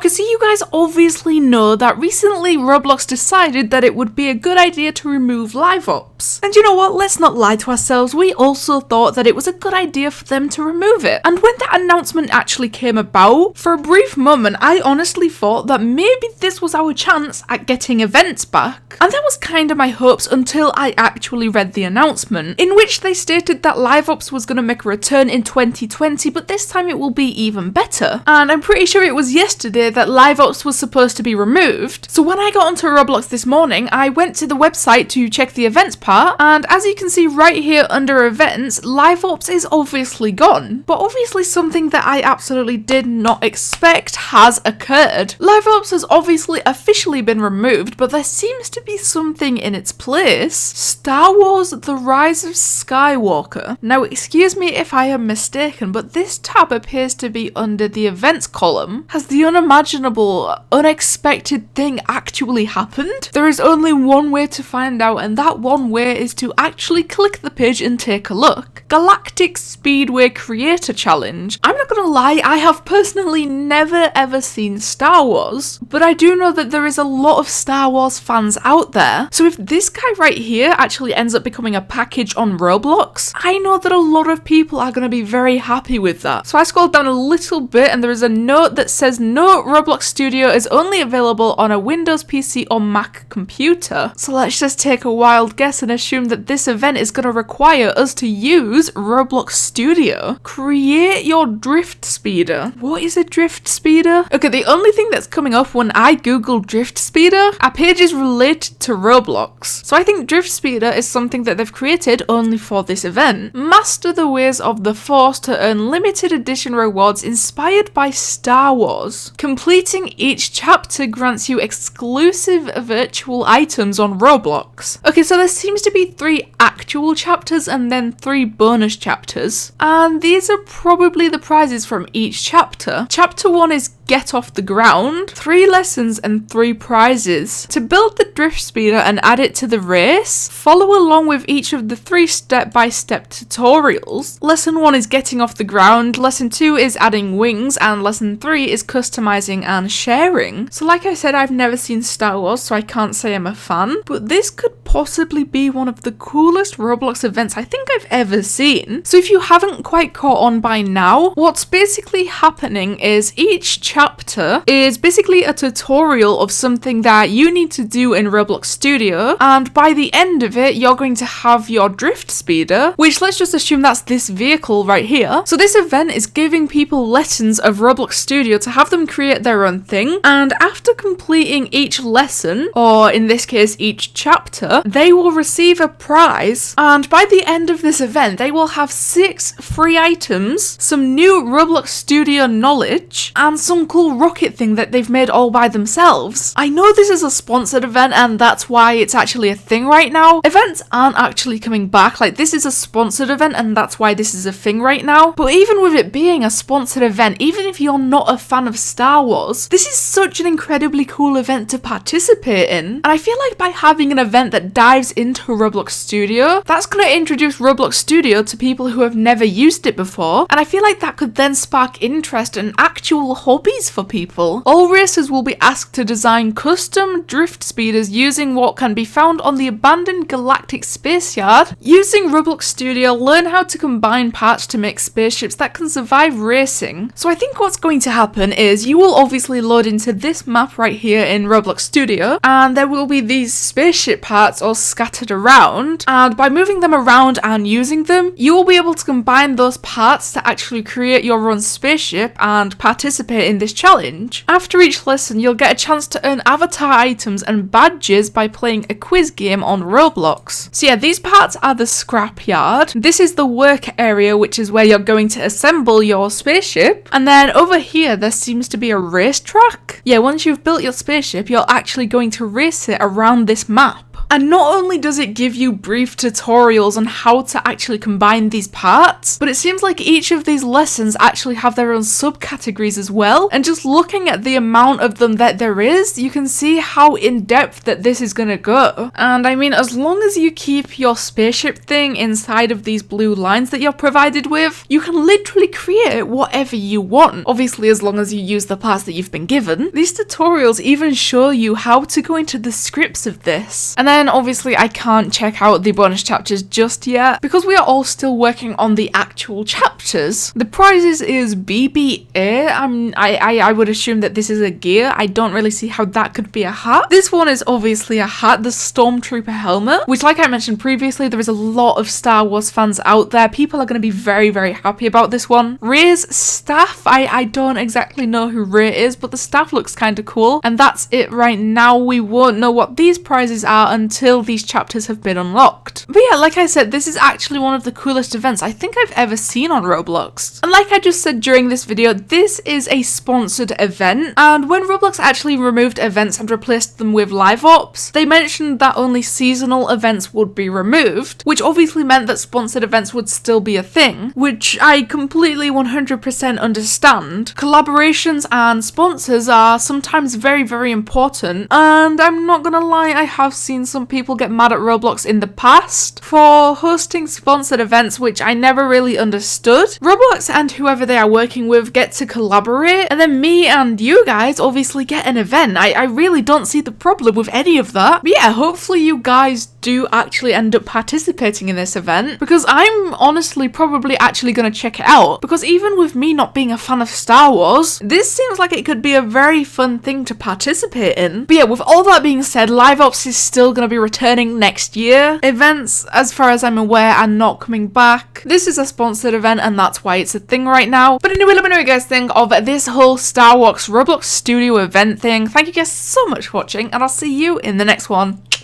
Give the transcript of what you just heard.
Okay, so you guys obviously know that recently Roblox decided that it would be a good idea to remove live ops. And you know what, let's not lie to ourselves, we also thought that it was a good idea for them to remove it. And when that announcement actually came about, for a brief moment I honestly thought that maybe this was our chance at getting events back. And that was kind of my hopes until I actually read the announcement, in which they stated that live ops was going to make a return in 2020, but this time it will be even better. And I'm pretty sure it was yesterday that live ops was supposed to be removed. So when I got onto Roblox this morning, I went to the website to check the events part, and as you can see right here under events, live ops is obviously gone. But obviously something that I absolutely did not expect has occurred. Live ops has obviously officially been removed, but there seems to be something in its place. Star Wars: The Rise of Skywalker. Now excuse me if I am mistaken, but this tab appears to be under the events column. Has the unimaginable, unexpected thing actually happened? There is only one way to find out, and that one way is to actually click the page and take a look. Galactic Speedway Creator Challenge. I'm not gonna lie, I have personally never ever seen Star Wars, but I do know that there is a lot of Star Wars fans out there. So if this guy right here actually ends up becoming a package on Roblox, I know that a lot of people are gonna be very happy with that. So I scrolled down a little bit and there is a note that says no, Roblox Studio is only available on a Windows PC or Mac computer. So let's just take a wild guess and assume that this event is going to require us to use Roblox Studio. Create your drift speeder. What is a drift speeder? Okay, the only thing that's coming up when I Google drift speeder are pages related to Roblox. So I think drift speeder is something that they've created only for this event. Master the ways of the Force to earn limited edition rewards inspired by Star Wars. Completing each chapter grants you exclusive virtual items on Roblox. Okay, so there seems to be 3 actual chapters and then 3 bonus chapters. And these are probably the prizes from each chapter. Chapter 1 is Get Off the Ground, 3 lessons and 3 prizes. To build the drift speeder and add it to the race, follow along with each of the 3 step-by-step tutorials. Lesson 1 is getting off the ground, lesson 2 is adding wings, and lesson 3 is customizing and sharing. So like I said, I've never seen Star Wars, so I can't say I'm a fan, but this could possibly be one of the coolest Roblox events I think I've ever seen. So if you haven't quite caught on by now, what's basically happening is each chapter is basically a tutorial of something that you need to do in Roblox Studio, and by the end of it you're going to have your drift speeder, which let's just assume that's this vehicle right here. So this event is giving people lessons of Roblox Studio to have them create their own thing, and after completing each lesson, or in this case each chapter, they will receive a prize, and by the end of this event they will have 6 free items, some new Roblox Studio knowledge, and some cool rocket thing that they've made all by themselves. I know this is a sponsored event and that's why it's actually a thing right now. Events aren't actually coming back, like this is a sponsored event and that's why this is a thing right now. But even with it being a sponsored event, even if you're not a fan of Star Wars, this is such an incredibly cool event to participate in. And I feel like by having an event that dives into Roblox Studio, that's going to introduce Roblox Studio to people who have never used it before, and I feel like that could then spark interest and actual hobbies for people. All racers will be asked to design custom drift speeders using what can be found on the abandoned Galactic Space Yard. Using Roblox Studio, learn how to combine parts to make spaceships that can survive racing. So I think what's going to happen is you will obviously load into this map right here in Roblox Studio, and there will be these spaceship parts all scattered around, and by moving them around and using them, you will be able to combine those parts to actually create your own spaceship and participate in this challenge. After each lesson, you'll get a chance to earn avatar items and badges by playing a quiz game on Roblox. So yeah, these parts are the scrapyard. This is the work area, which is where you're going to assemble your spaceship. And then over here, there seems to be a racetrack. Yeah, once you've built your spaceship, you're actually going to race it around this map. And not only does it give you brief tutorials on how to actually combine these parts, but it seems like each of these lessons actually have their own subcategories as well. And just looking at the amount of them that there is, you can see how in depth that this is gonna go. And I mean, as long as you keep your spaceship thing inside of these blue lines that you're provided with, you can literally create whatever you want. Obviously, as long as you use the parts that you've been given. These tutorials even show you how to go into the scripts of this. And then obviously I can't check out the bonus chapters just yet because we are all still working on the actual chapters. The prizes is BBA. I would assume that this is a gear. I don't really see how that could be a hat. This one is obviously a hat, the Stormtrooper helmet, which like I mentioned previously, there is a lot of Star Wars fans out there. People are going to be very, very happy about this one. Rey's staff, I don't exactly know who Rey is, but the staff looks kind of cool. And that's it right now. We won't know what these prizes are until these chapters have been unlocked. But yeah, like I said, this is actually one of the coolest events I think I've ever seen on Roblox. And like I just said during this video, this is a sponsored event. And when Roblox actually removed events and replaced them with live ops, they mentioned that only seasonal events would be removed, which obviously meant that sponsored events would still be a thing, which I completely 100% understand. Collaborations and sponsors are sometimes very, very important, and I'm not gonna lie, I have seen some people get mad at Roblox in the past for hosting sponsored events, which I never really understood. Roblox and whoever they are working with get to collaborate, and then me and you guys obviously get an event. I really don't see the problem with any of that. But yeah, hopefully you guys do actually end up participating in this event, because I'm honestly probably actually going to check it out, because even with me not being a fan of Star Wars, this seems like it could be a very fun thing to participate in. But yeah, with all that being said, live ops is still going to be returning next year. Events, as far as I'm aware, are not coming back. This is a sponsored event and that's why it's a thing right now. But anyway, let me know what you guys think of this whole Star Wars Roblox Studio event thing. Thank you guys so much for watching, and I'll see you in the next one.